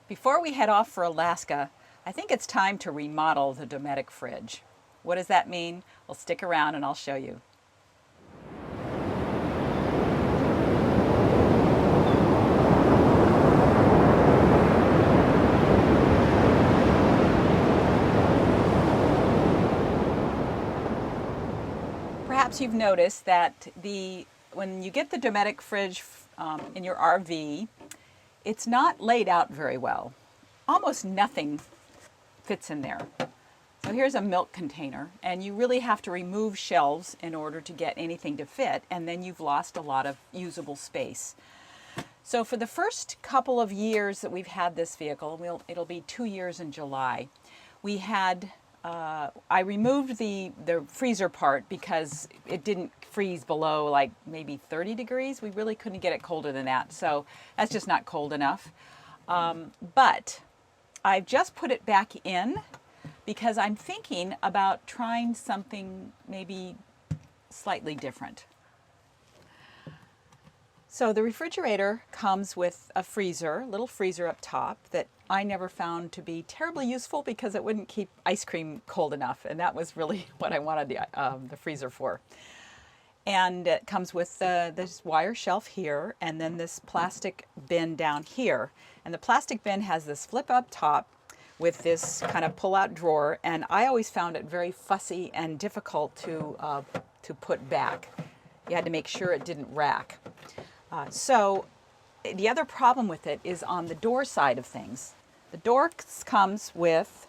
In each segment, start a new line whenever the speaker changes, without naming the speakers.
Before we head off for Alaska, I think it's time to remodel the Dometic fridge. What does that mean? Well, stick around and I'll show you. Perhaps you've noticed that when you get the Dometic fridge in your RV, it's not laid out very well. Almost nothing fits in there. So here's a milk container, and you really have to remove shelves in order to get anything to fit, and then you've lost a lot of usable space. So for the first couple of years that we've had this vehicle, it'll be 2 years in July, we had I removed the freezer part because it didn't freeze below like maybe 30 degrees. We really couldn't get it colder than that. So that's just not cold enough. But I've just put it back in because I'm thinking about trying something maybe slightly different. So the refrigerator comes with a freezer, little freezer up top that I never found to be terribly useful because it wouldn't keep ice cream cold enough, and that was really what I wanted the freezer for. And it comes with this wire shelf here, and then this plastic bin down here. And the plastic bin has this flip up top with this kind of pull-out drawer, and I always found it very fussy and difficult to put back. You had to make sure it didn't rack. So the other problem with it is on the door side of things. The door comes with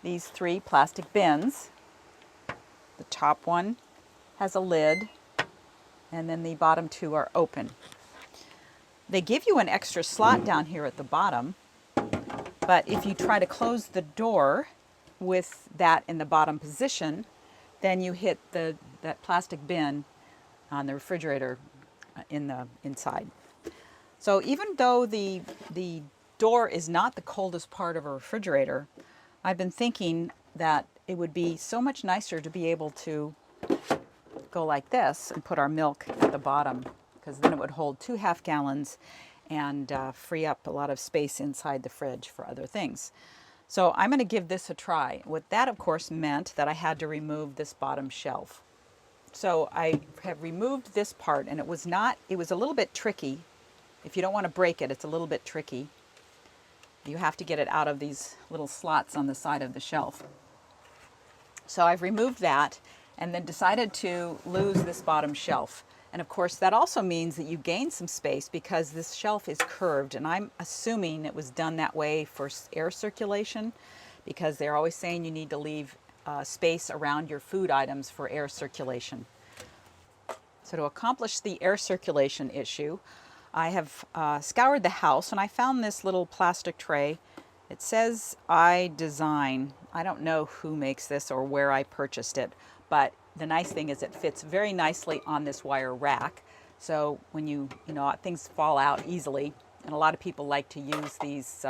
these 3 plastic bins. The top one has a lid, and then the bottom 2 are open. They give you an extra slot down here at the bottom, but if you try to close the door with that in the bottom position, then you hit that plastic bin on the refrigerator in the inside. So even though the door is not the coldest part of a refrigerator, I've been thinking that it would be so much nicer to be able to go like this and put our milk at the bottom, because then it would hold 2 half gallons and free up a lot of space inside the fridge for other things. So I'm going to give this a try. What that of course meant that I had to remove this bottom shelf. So I have removed this part, and it was a little bit tricky. If you don't want to break it, it's a little bit tricky. You have to get it out of these little slots on the side of the shelf. So I've removed that and then decided to lose this bottom shelf. And of course that also means that you gain some space because this shelf is curved, and I'm assuming it was done that way for air circulation, because they're always saying you need to leave space around your food items for air circulation. So to accomplish the air circulation issue, I have scoured the house, and I found this little plastic tray. It says iDesign. I don't know who makes this or where I purchased it, but the nice thing is it fits very nicely on this wire rack. So when things fall out easily, and a lot of people like to use these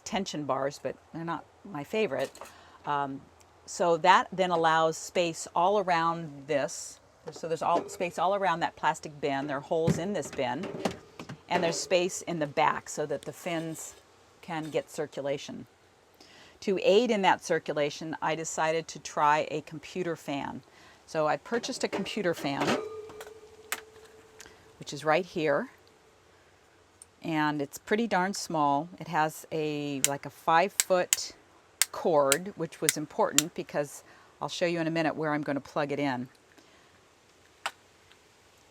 tension bars, but they're not my favorite. So that then allows space all around this. So there's space all around that plastic bin. There are holes in this bin, and there's space in the back so that the fins can get circulation. To aid in that circulation, I decided to try a computer fan. So I purchased a computer fan, which is right here, and it's pretty darn small. It has like a 5-foot cord, which was important because I'll show you in a minute where I'm going to plug it in.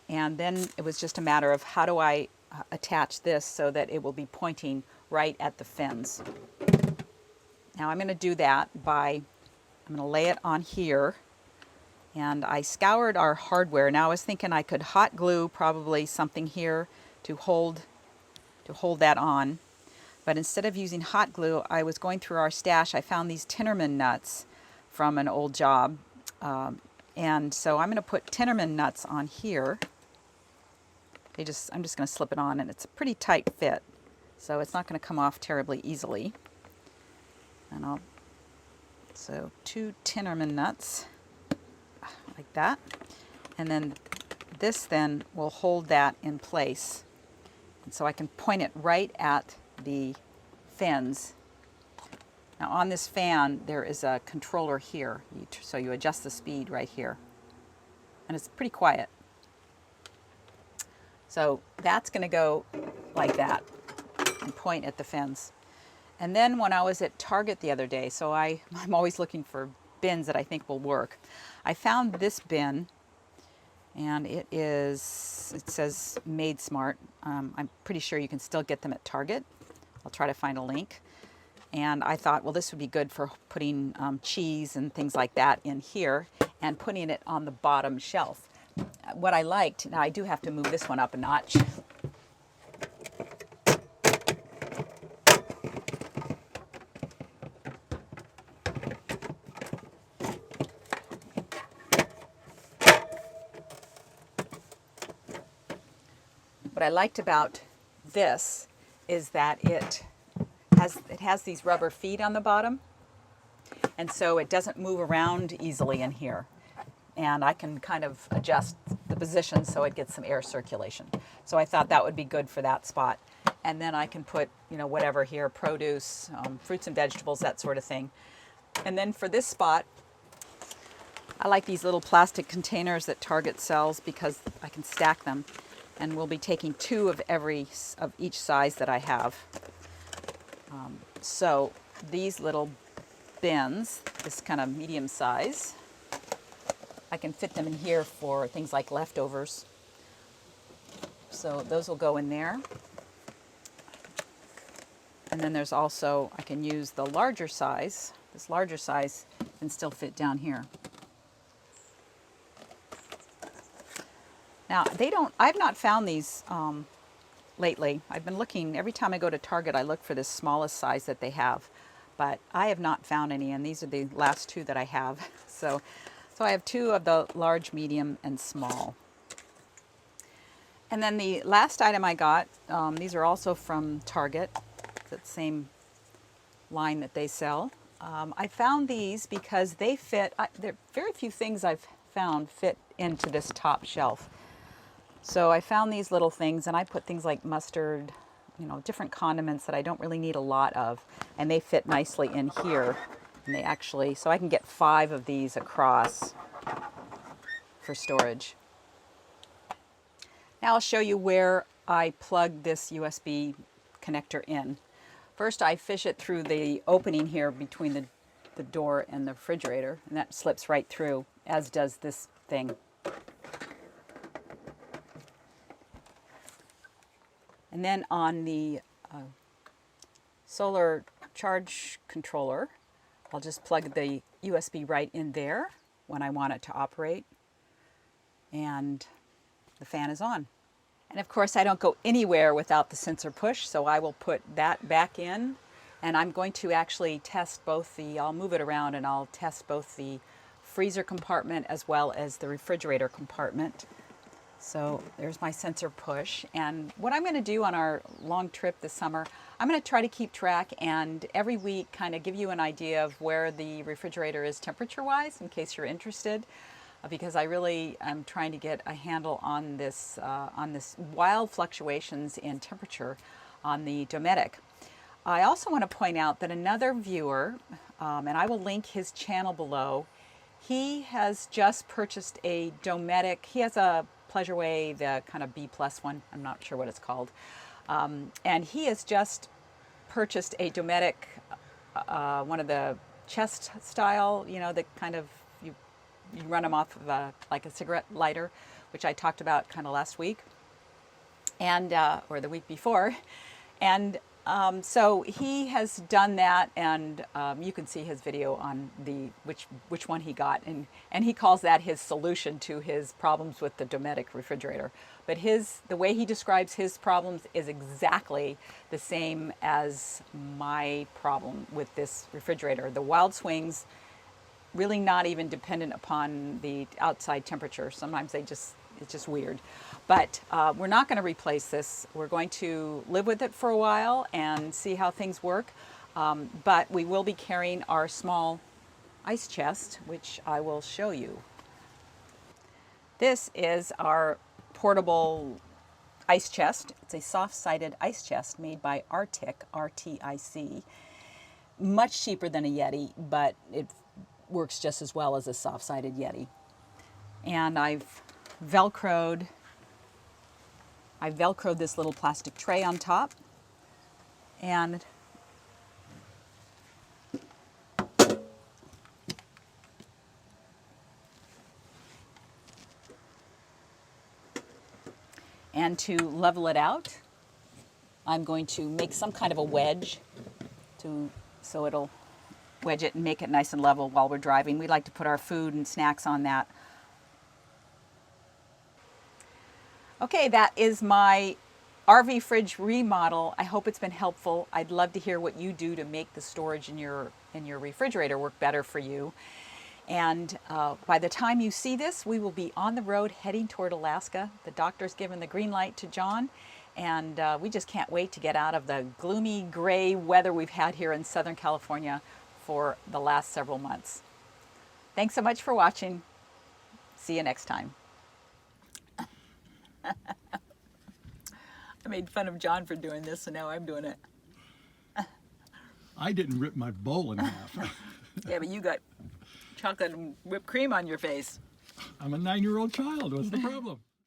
And then it was just a matter of how do I attach this so that it will be pointing right at the fins. Now I'm going to do that I'm going to lay it on here, and I scoured our hardware. Now I was thinking I could hot glue probably something here to hold that on. But instead of using hot glue, I was going through our stash. I found these Tinnerman nuts from an old job. And so I'm going to put Tinnerman nuts on here. I'm just going to slip it on, and it's a pretty tight fit. So it's not going to come off terribly easily. And so 2 Tinnerman nuts, like that. And then this then will hold that in place. And so I can point it right at the fins. Now on this fan, there is a controller here. So you adjust the speed right here. And it's pretty quiet. So that's going to go like that and point at the fins. And then when I was at Target the other day, so I'm always looking for bins that I think will work. I found this bin, and it says Made Smart. I'm pretty sure you can still get them at Target. I'll try to find a link. And I thought, well, this would be good for putting cheese and things like that in here and putting it on the bottom shelf. What I liked, now I do have to move this one up a notch. What I liked about this is that it has these rubber feet on the bottom, and so it doesn't move around easily in here. And I can kind of adjust the position so it gets some air circulation. So I thought that would be good for that spot. And then I can put, you know, whatever here, produce, fruits and vegetables, that sort of thing. And then for this spot, I like these little plastic containers that Target sells because I can stack them. And we'll be taking 2 of each size that I have. So these little bins, this kind of medium size, I can fit them in here for things like leftovers. So those will go in there. And then there's also, I can use the larger size. This larger size can still fit down here. Now, I've not found these lately. I've been looking, every time I go to Target, I look for the smallest size that they have. But I have not found any, and these are the last 2 that I have. So I have 2 of the large, medium, and small. And then the last item I got, these are also from Target, that same line that they sell. I found these because they fit, there are very few things I've found fit into this top shelf. So I found these little things, and I put things like mustard, you know, different condiments that I don't really need a lot of, and they fit nicely in here. And they actually, so I can get 5 of these across for storage. Now I'll show you where I plug this USB connector in. First I fish it through the opening here between the door and the refrigerator, and that slips right through, as does this thing. And then on the solar charge controller, I'll just plug the USB right in there when I want it to operate, and the fan is on. And of course I don't go anywhere without the sensor push, so I will put that back in, and I'm going to actually test I'll move it around and I'll test both the freezer compartment as well as the refrigerator compartment. So there's my sensor push, and what I'm going to do on our long trip this summer, I'm going to try to keep track and every week kind of give you an idea of where the refrigerator is temperature-wise, in case you're interested, because I really am trying to get a handle on this wild fluctuations in temperature on the Dometic. I also want to point out that another viewer, and I will link his channel below, he has just purchased a Dometic. He has a Pleasureway, the kind of B+ one, I'm not sure what it's called. And he has just purchased a Dometic, one of the chest style, you know, the kind of, you run them off of like a cigarette lighter, which I talked about kind of last week, and or the week before. And so he has done that, and you can see his video on which one he got, and he calls that his solution to his problems with the Dometic refrigerator. But the way he describes his problems is exactly the same as my problem with this refrigerator. The wild swings, really not even dependent upon the outside temperature. Sometimes it's just weird. But we're not going to replace this. We're going to live with it for a while and see how things work. But we will be carrying our small ice chest, which I will show you. This is our portable ice chest. It's a soft-sided ice chest made by rthink, R-T-I-C. Much cheaper than a Yeti, but it works just as well as a soft-sided Yeti. And I've velcroed this little plastic tray on top, and to level it out, I'm going to make some kind of a wedge so it'll wedge it and make it nice and level while we're driving. We like to put our food and snacks on that. Okay, that is my RV fridge remodel. I hope it's been helpful. I'd love to hear what you do to make the storage in your refrigerator work better for you. And by the time you see this, we will be on the road heading toward Alaska. The doctor's given the green light to John, and we just can't wait to get out of the gloomy gray weather we've had here in Southern California for the last several months. Thanks so much for watching. See you next time. I made fun of John for doing this, so now I'm doing it.
I didn't rip my bowl in half.
Yeah, but you got chocolate and whipped cream on your face.
I'm a 9-year-old child. What's the problem?